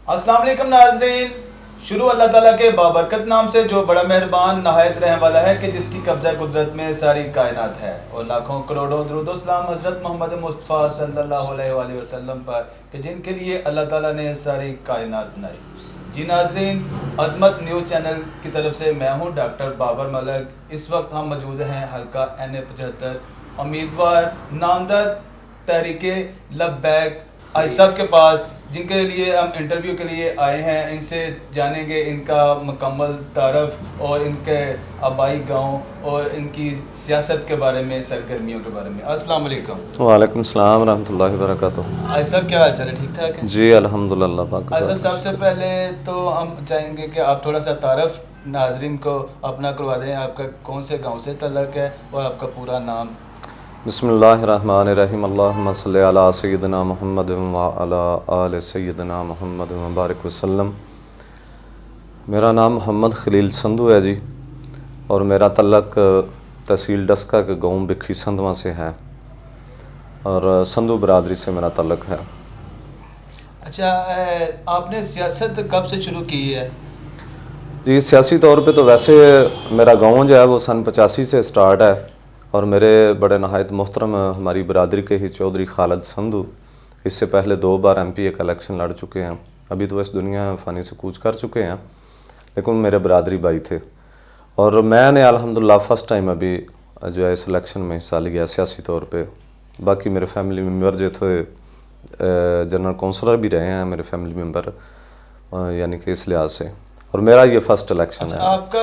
अस्सलाम वालेकुम नाज़रीन। शुरू अल्लाह ताला के बाबरकत नाम से जो बड़ा मेहरबान नहायत रहने वाला है कि जिसकी कब्जा कुदरत में सारी कायनात है, और लाखों करोड़ों दुरूद व सलाम हज़रत मोहम्मद मुस्तफ़ा सल्लल्लाहु अलैहि वसल्लम पर कि जिनके लिए अल्लाह ताला ने सारी कायनात बनाई। जी नाज़रीन, अज़मत न्यूज़ चैनल की तरफ से मैं हूँ डॉक्टर बाबर मलिक। इस वक्त हम मौजूद हैं हल्का NA-75 उम्मीदवार नामजद तहरीके लब्बैक आई साहब के पास, जिनके लिए हम इंटरव्यू के लिए आए हैं। इनसे जानेंगे इनका मुकम्मल तारफ़ और इनके आबाई गांव और इनकी सियासत के बारे में, सरगर्मियों के बारे में। अस्सलाम वालेकुम। वालेकुम सलाम रहमतुल्लाहि व बरकातुहू। आई साहब क्या हाल चाल है? ठीक ठाक है जी अल्हम्दुलिल्लाह पाक। आई साहब, सबसे पहले तो हम चाहेंगे कि आप थोड़ा सा तारफ़ नाजरीन को अपना करवा दें। आपका कौन से गाँव से तल्लुक़ है और आपका पूरा नाम? बिस्मिल्लाहिर्रहमानिर्रहीम। अल्लाहुम्मा सल्लि अला सय्यिदिना मुहम्मद व अला आलि सय्यिदिना मुहम्मद व बारिक वसल्लम। मेरा नाम मोहम्मद खलील संधू है जी, और मेरा तल्लुक़ तहसील डस्का के गाँव बिखी संधवा से है, और संधू बरादरी से मेरा तल्लुक़ है। अच्छा, आपने सियासत कब से शुरू की है? जी सियासी तौर पे तो वैसे मेरा गाँव जो है वो सन 85 से स्टार्ट है, और मेरे बड़े नहायत मोहतरम हमारी बरादरी के ही चौधरी खालिद संधू इससे पहले 2 बार MP का इलेक्शन लड़ चुके हैं। अभी तो इस दुनिया फ़ानी से कूच कर चुके हैं, लेकिन मेरे बरादरी भाई थे। और मैंने अल्हम्दुलिल्लाह फ़र्स्ट टाइम अभी जो है इस इलेक्शन में हिस्सा लिया सियासी तौर पे। बाकी मेरे फैमिली मेम्बर जो थे जनरल काउंसलर भी रहे हैं मेरे फैमिली मेम्बर, यानी कि इस लिहाज से, और मेरा ये फर्स्ट इलेक्शन है। आपका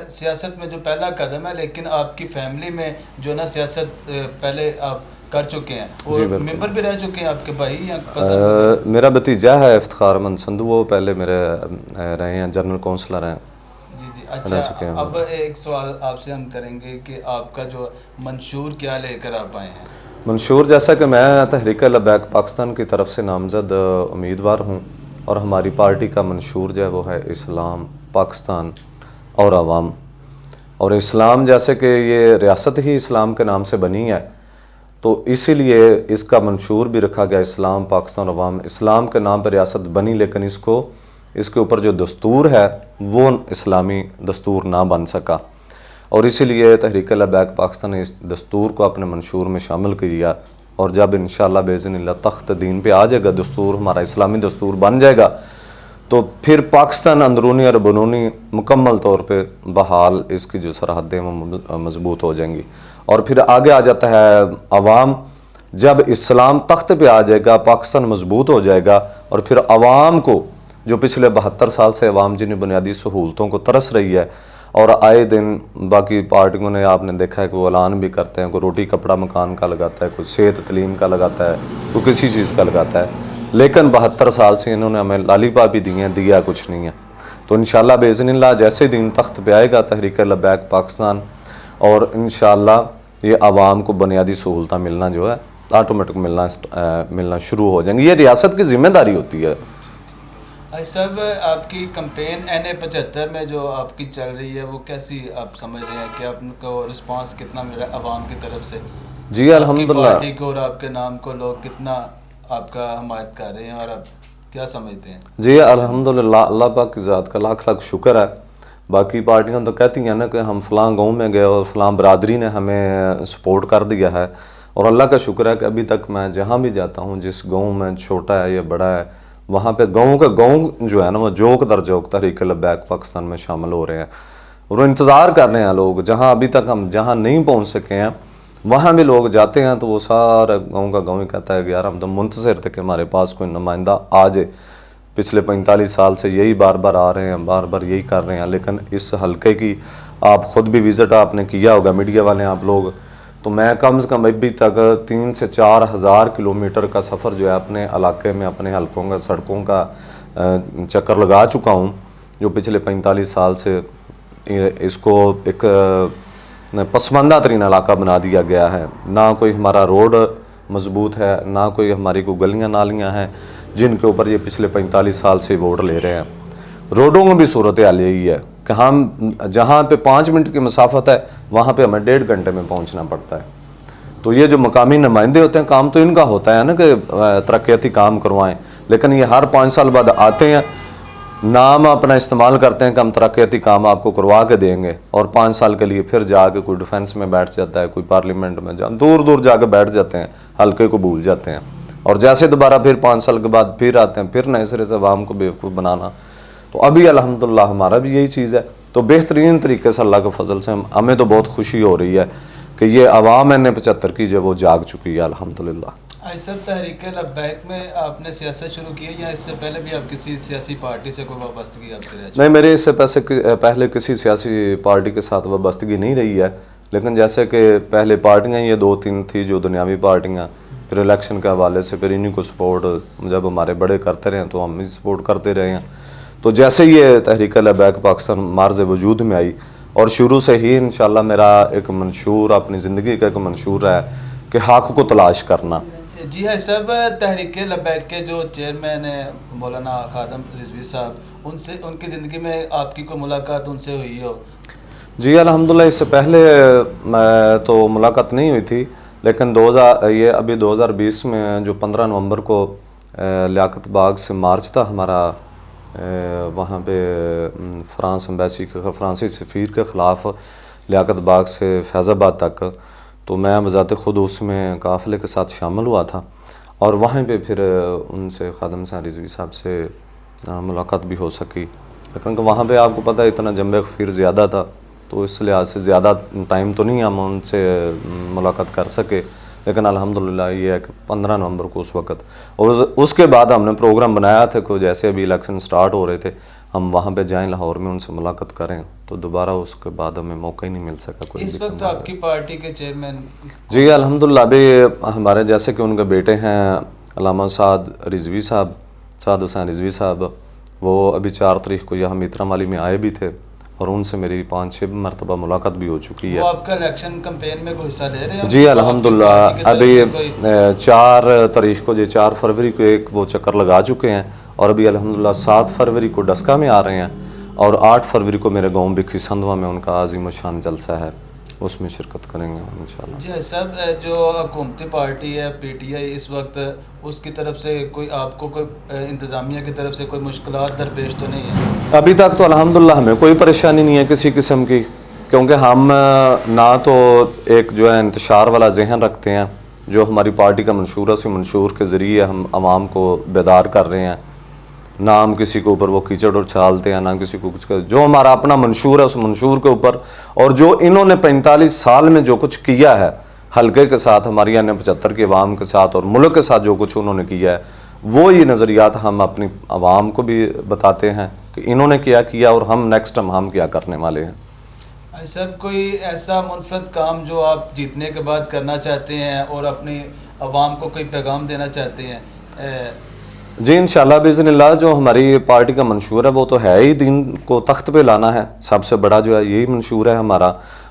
सियासत में जो पहला कदम है, लेकिन आपकी फैमिली में जो ना सियासत पहले आप कर चुके हैं, और मेंबर भी रह चुके हैं आपके भाई या कज़न? मेरा भतीजा है इफ्तिखार अहमद संधू, वो पहले मेरे रहे हैं, जनरल काउंसलर हैं। जी जी, अच्छा। अब एक सवाल आपसे हम करेंगे कि आपका जो मंशूर क्या लेकर आप आए हैं? मंशूर, जैसा कि मैं तहरीक लब्बैक पाकिस्तान की तरफ से नामजद उम्मीदवार हूँ, और हमारी पार्टी का मंशूर जो है वो है इस्लाम, पाकिस्तान और अवाम। और इस्लाम, जैसे कि ये रियासत ही इस्लाम के नाम से बनी है, तो इसीलिए इसका मंशूर भी रखा गया इस्लाम, पाकिस्तान और अवाम। इस्लाम के नाम पर रियासत बनी, लेकिन इसके ऊपर जो दस्तूर है वो इस्लामी दस्तूर ना बन सका, और इसीलिए तहरीक लब्बैक पाकिस्तान ने इस दस्तूर को अपने मंशूर में शामिल किया। और जब इंशाअल्लाह बेइज़्निल्लाह तख्त दीन पे आ जाएगा, दस्तूर हमारा इस्लामी दस्तूर बन जाएगा, तो फिर पाकिस्तान अंदरूनी और बनूनी मुकम्मल तौर पे बहाल, इसकी जो सरहदें वो मजबूत हो जाएंगी। और फिर आगे आ जाता है अवाम। जब इस्लाम तख्त पे आ जाएगा, पाकिस्तान मजबूत हो जाएगा, और फिर अवाम को, जो पिछले 72 साल से अवाम जिन बुनियादी सहूलतों को तरस रही है, और आए दिन बाकी पार्टियों ने आपने देखा है कि वो ऐलान भी करते हैं, कोई रोटी कपड़ा मकान का लगाता है, कोई सेहत तलीम का लगाता है, कोई किसी चीज़ का लगाता है, लेकिन 72 साल से इन्होंने हमें लालीपा भी दिया कुछ नहीं है। तो इंशाअल्लाह बेइज़्निल्लाह जैसे दिन तख्त पे आएगा तहरीक लब्बैक पाकिस्तान, और इंशाअल्लाह ये आवाम को बुनियादी सहूलतें मिलना जो है ऑटोमेटिक मिलना शुरू हो जाएंगी। ये रियासत की ज़िम्मेदारी होती है। भाई साहब, आपकी कंपेन NA-75 में जो आपकी चल रही है, वो कैसी आप समझ रहे हैं कि आपको रिस्पांस कितना मिल रहा है आवाम की तरफ से? जी अल्हम्दुलिल्लाह। पार्टी को और आपके नाम को लोग कितना आपका हमायत कर रहे हैं, और आप क्या समझते हैं? जी अल्हम्दुलिल्लाह, अल्लाह पाक की ज़ात का लाख लाख शुक्र है। बाकी पार्टियां तो कहती हैं ना कि हम फ़लाँ गाँव में गए और फ़लाँ बरादरी ने हमें सपोर्ट कर दिया है, और अल्लाह का शुक्र है कि अभी तक मैं जहाँ भी जाता हूँ, जिस गाँव में छोटा है या बड़ा है, वहाँ पे गाँव का गाँव जो है ना वो जोक दर जोक तहरीक लब्बैक पाकिस्तान में शामिल हो रहे हैं, और वो इंतज़ार कर रहे हैं लोग। जहाँ अभी तक हम जहाँ नहीं पहुँच सके हैं, वहाँ भी लोग जाते हैं तो वो सारा गाँव का गाँव ही कहता है कि यार हम तो मुंतज़िर थे कि हमारे पास कोई नुमाइंदा आ जाए। पिछले 45 साल से यही बार बार आ रहे हैं, बार बार यही कर रहे हैं, लेकिन इस हल्के की आप ख़ुद भी विज़िट आपने किया होगा, मीडिया वाले आप लोग, तो मैं कम से कम अभी तक 3 से 4 हज़ार किलोमीटर का सफ़र जो है अपने इलाके में, अपने हलकों का, सड़कों का चक्कर लगा चुका हूँ, जो पिछले 45 साल से इसको एक पसमानदा तरीन इलाका बना दिया गया है। ना कोई हमारा रोड मजबूत है, ना कोई हमारी कोई गलियाँ नालियाँ हैं जिनके ऊपर ये पिछले 45 साल से वोट ले रहे हैं। रोडों में भी सूरत हाल यही है कि हम जहाँ पे 5 मिनट की मसाफत है, वहाँ पे हमें 1.5 घंटे में पहुँचना पड़ता है। तो ये जो मकामी नुमाइंदे होते हैं, काम तो इनका होता है ना कि तरक्याती काम करवाएं, लेकिन ये हर 5 साल बाद आते हैं, नाम अपना इस्तेमाल करते हैं कि हम तरक्याती काम आपको करवा के देंगे, और 5 साल के लिए फिर जाके कोई डिफेंस में बैठ जाता है, कोई पार्लियामेंट में दूर दूर जाके बैठ जाते हैं, हल्के को भूल जाते हैं, और जैसे दोबारा फिर 5 साल के बाद फिर आते हैं, फिर नए सिरे से अवाम को बेवकूफ़ बनाना। तो अभी अल्हम्दुलिल्लाह हमारा भी यही चीज़ है। तो बेहतरीन तरीके से अल्लाह के फजल से हमें तो बहुत खुशी हो रही है कि ये अवाम NA-75 की जो वो जाग चुकी है अल्हम्दुलिल्लाह। सर, तहरीक लब्बैक में आपने सियासत शुरू की है या इससे पहले भी आप किसी सियासी पार्टी से कोई वाबस्तगी आपकी रह चुकी? नहीं, मेरे इससे पहले किसी सियासी पार्टी के साथ वाबस्तगी नहीं रही है, लेकिन जैसे कि पहले पार्टियाँ ये 2-3 थी जो दुनियावी पार्टियाँ, फिर इलेक्शन के हवाले से फिर इन्हीं को सपोर्ट जब हमारे बड़े करते रहे तो हम भी सपोर्ट करते रहे हैं। तो जैसे ये तहरीक लब्बैक पाकिस्तान मार्ज़ वजूद में आई, और शुरू से ही इंशाल्लाह मेरा एक मंशूर, अपनी ज़िंदगी का एक मंशूर है कि हक़ को तलाश करना। जी हाँ सब, तहरीक लब्बैक के जो चेयरमैन हैं मौलाना खादम रिजवी साहब, उनसे उनकी ज़िंदगी में आपकी कोई मुलाकात उनसे हुई हो? जी अल्हम्दुलिल्लाह, इससे पहले तो मुलाकात नहीं हुई थी, लेकिन 2020 में जो 15 नवंबर को लियाकत बाग से मार्च था हमारा, वहाँ पे फ्रांस एम्बेसी के फ्रांसी सफ़ीर के ख़िलाफ़ लियाकत बाग से फैज़ाबाद तक, तो मैं बज़ाते ख़ुद उसमें काफ़िले के साथ शामिल हुआ था, और वहाँ पे फिर उनसे खादम साहब रिजवी साहब से मुलाकात भी हो सकी। लेकिन वहाँ पे आपको पता है इतना जंबे ख़फीर ज़्यादा था, तो इस लिहाज से ज़्यादा टाइम तो नहीं हम उनसे मुलाकात कर सके। लेकिन अल्हम्दुलिल्लाह ये है कि 15 नवंबर को उस वक़्त, और उसके बाद हमने प्रोग्राम बनाया था कि जैसे अभी इलेक्शन स्टार्ट हो रहे थे हम वहाँ पे जाएं लाहौर में, उनसे मुलाकात करें, तो दोबारा उसके बाद हमें मौका ही नहीं मिल सका। कोई इस वक्त आपकी पार्टी के चेयरमैन? जी अल्हम्दुलिल्लाह, अभी हमारे जैसे कि उनके बेटे हैं अल्लामा साद रिजवी साहब, साद हुसैन रिजवी साहब, वो अभी 4 तारीख को यहाँ मित्रामाली में आए भी थे, और उनसे मेरी 5-6 मरतबा मुलाकात भी हो चुकी है। वो आपका इलेक्शन कैंपेन में कोई हिस्सा ले रहे हैं? जी अल्हम्दुलिल्लाह, अभी 4 तारीख को, जी 4 फरवरी को एक वो चक्कर लगा चुके हैं, और अभी अल्हम्दुलिल्लाह 7 फरवरी को डस्का में आ रहे हैं, और 8 फरवरी को मेरे गाँव बिखी संधवा में उनका आज़िम शान जलसा है, उसमें शिरकत करेंगे इंशाल्लाह। जी सब, जो हुकूमती पार्टी है PTI इस वक्त, उसकी तरफ से कोई आपको कोई इंतज़ामिया की तरफ से कोई मुश्किलात दरपेश तो नहीं है? अभी तक तो अल्हम्दुलिल्लाह हमें कोई परेशानी नहीं है किसी किस्म की, क्योंकि हम ना तो एक जो है इंतशार वाला जहन रखते हैं, जो हमारी पार्टी का मंशूर है उसी मंशूर के ज़रिए हम आवाम को बेदार कर रहे हैं, ना हम किसी के ऊपर वो कीचड़ उछालते हैं, ना किसी को कुछ कर, जो हमारा अपना मंशूर है उस मंशूर के ऊपर, और जो इन्होंने 45 साल में जो कुछ किया है हल्के के साथ, हमारी NA-75 के अवाम के साथ और मुल्क के साथ जो कुछ उन्होंने किया है, वो ये नज़रियात हम अपनी आवाम को भी बताते हैं कि इन्होंने क्या किया और हम नेक्स्ट टाइम हम क्या करने वाले हैं। सर, कोई ऐसा मुनफरद काम जो आप जीतने के बाद करना चाहते हैं और अपनी आवाम को कोई पैगाम देना चाहते हैं? जी इंशाल्लाह बिज़निल्लाह, जो हमारी पार्टी का मंशूर है वो तो है ही दीन को तख्त पे लाना है, सबसे बड़ा जो है यही मंशूर है हमारा,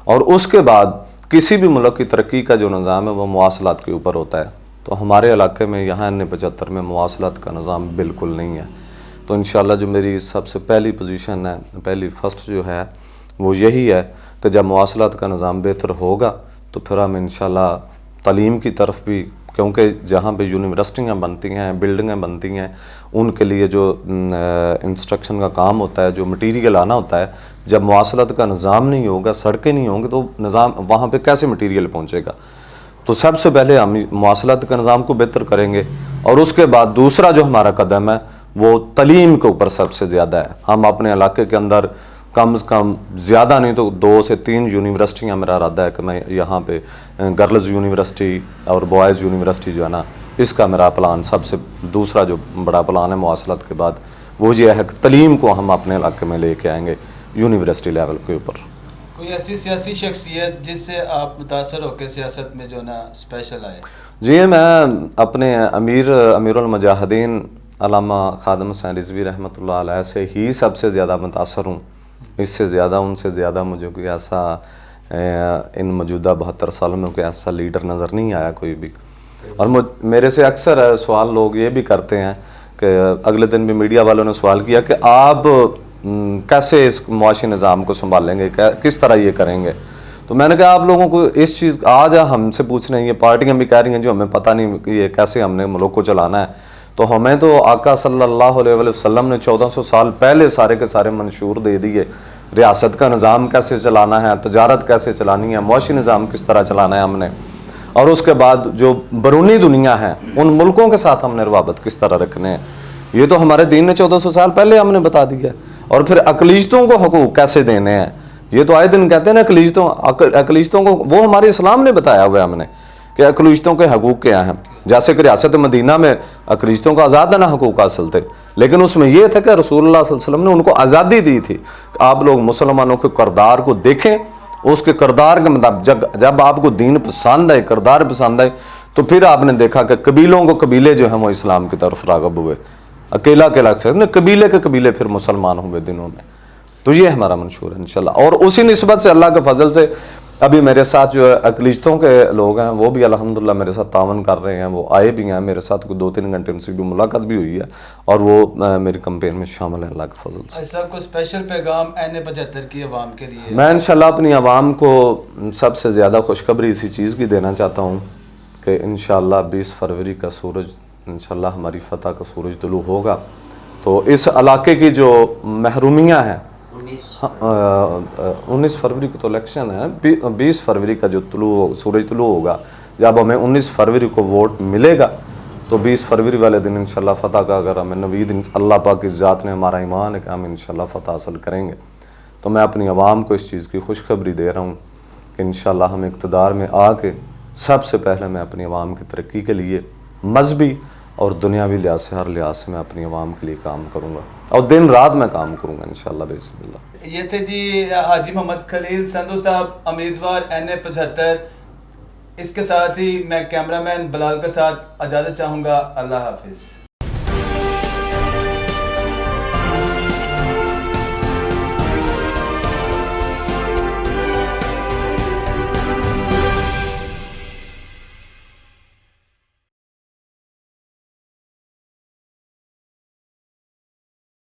और उसके बाद किसी भी मुल्क की तरक्की का जो निज़ाम है वो मुवासलात के ऊपर होता है। तो हमारे इलाके में यहाँ NA-75 में मुवासलात का निज़ाम बिल्कुल नहीं है। तो इंशाल्लाह जो मेरी सबसे पहली पोजीशन है, पहली फर्स्ट जो है वो यही है कि जब मुवासलात का निज़ाम बेहतर होगा तो फिर हम इंशाल्लाह तालीम की तरफ भी, क्योंकि जहाँ पे यूनिवर्सिटियाँ बनती हैं, बिल्डिंगें बनती हैं, उनके लिए जो इंस्ट्रक्शन का काम होता है, जो मटीरियल आना होता है, जब मुवासलात का निज़ाम नहीं होगा, सड़कें नहीं होंगी, तो निज़ाम वहाँ पे कैसे मटीरियल पहुँचेगा। तो सबसे पहले हम मुवासलात के निज़ाम को बेहतर करेंगे, और उसके बाद दूसरा जो हमारा कदम है वो तालीम के ऊपर सबसे ज़्यादा है। हम अपने इलाके के अंदर कम से कम ज़्यादा नहीं तो 2 से 3 यूनिवर्सिटियाँ, मेरा इरादा है कि मैं यहाँ पे गर्ल्स यूनिवर्सिटी और बॉयज़ यूनिवर्सिटी जो है ना, इसका मेरा प्लान, सबसे दूसरा जो बड़ा प्लान है मुवासलात के बाद, वो ये है कि तालीम को हम अपने इलाके में लेके आएंगे यूनिवर्सिटी लेवल के ऊपर। कोई ऐसी सियासी शख्सियत जिससे आप मुतासर होकर सियासत में जो ना स्पेशल आए? जी, मैं अपने अमीरुल मुजाहिदीन अल्लामा खादम हुसैन रिजवी रहमतुल्लाह अलैह से ही सबसे ज़्यादा मुतासर हूँ। इससे ज़्यादा, उनसे ज़्यादा मुझे कोई ऐसा इन मौजूदा 72 सालों में कोई ऐसा लीडर नज़र नहीं आया कोई भी। और मेरे से अक्सर सवाल लोग ये भी करते हैं कि अगले दिन भी मीडिया वालों ने सवाल किया कि आप कैसे इस मुआशी निज़ाम को संभालेंगे, किस तरह ये करेंगे। तो मैंने कहा आप लोगों को इस चीज़ आज हमसे पूछ रहे हैं, ये पार्टियाँ भी कह रही हैं जो हमें पता नहीं कि ये कैसे हमने मुल्क को चलाना है। तो हमें तो आका सल्लल्लाहु अलैहि वसल्लम ने 1400 साल पहले सारे के सारे मंशूर दे दिए। रियासत का निज़ाम कैसे चलाना है, तजारत कैसे चलानी है, मुआशी निज़ाम किस तरह चलाना है हमने, और उसके बाद जो बरूनी दुनिया है उन मुल्कों के साथ हमने रवाबत किस तरह रखने हैं, ये तो हमारे दीन ने 1400 साल पहले हमने बता दिया। और फिर अकलीतों को हकूक़ कैसे देने हैं, ये तो आए दिन कहते हैं ना अकलीतों को, वो हमारे इस्लाम ने बताया हुआ है हमने कि अकलीतों के हकूक़ क्या हैं। जैसे कि रियासत मदीना में अकलीतों को आज़ादाना हकूक़ हासिल थे, लेकिन उसमें यह था कि रसूलुल्लाह सल्लल्लाहु अलैहि वसल्लम ने उनको आज़ादी दी थी। आप लोग मुसलमानों के किरदार को देखें, उसके किरदार के मतलब जब आपको दीन पसंद आए, किरदार पसंद आए, तो फिर आपने देखा कि कबीलों को कबीले जो हैं वो इस्लाम की तरफ राग़िब हुए, अकेला अकेला कबीले के कबीले फिर मुसलमान हुए दिनों में। तो ये हमारा मंशूर है इंशाल्लाह। और उसी निस्बत से अल्लाह के फजल से अभी मेरे साथ जो अकलीतों के लोग हैं वो भी अल्हम्दुलिल्लाह मेरे साथ तावन कर रहे हैं, वो आए भी हैं मेरे साथ, कोई 2-3 घंटे उनसे भी मुलाकात भी हुई है और वो मेरी कैंपेन में शामिल है अल्लाह के फजल से। ऐसा कोई स्पेशल पैगाम NA-75 की आवाम के लिए? मैं इंशाल्लाह अपनी आवाम को सबसे ज़्यादा खुशखबरी इसी चीज़ की देना चाहता हूँ कि इंशाल्लाह 20 फरवरी का सूरज, इंशाल्लाह हमारी फतह का सूरज तुलू होगा। तो इस इलाके की जो महरूमियाँ हैं, 19 फरवरी को तो इलेक्शन है, 20 फरवरी का जो सूरज तुलू होगा, जब हमें 19 फरवरी को वोट मिलेगा तो 20 फरवरी वाले दिन इंशाल्लाह फ़तह का, अगर हमें नवीद अल्लाह पाक की ज़ात ने, हमारा ईमान है कि हम इंशाल्लाह फ़तह हासिल करेंगे, तो मैं अपनी आवाम को इस चीज़ की खुशखबरी दे रहा हूँ कि इंशाल्लाह हम इक़्तिदार में आके सबसे पहले मैं अपनी आवाम की तरक्की के लिए मजहबी और दुनियावी लिहाज से, हर लिहाज से मैं अपनी आवाम के लिए काम करूँगा और दिन रात मैं काम करूँगा इंशाल्लाह बिस्मिल्लाह। ये थे जी हाजी मोहम्मद खलील संधू साहब, उम्मीदवार NA-75। इसके साथ ही मैं कैमरामैन बिलाल के साथ इजाज़त चाहूँगा। अल्लाह हाफिज़।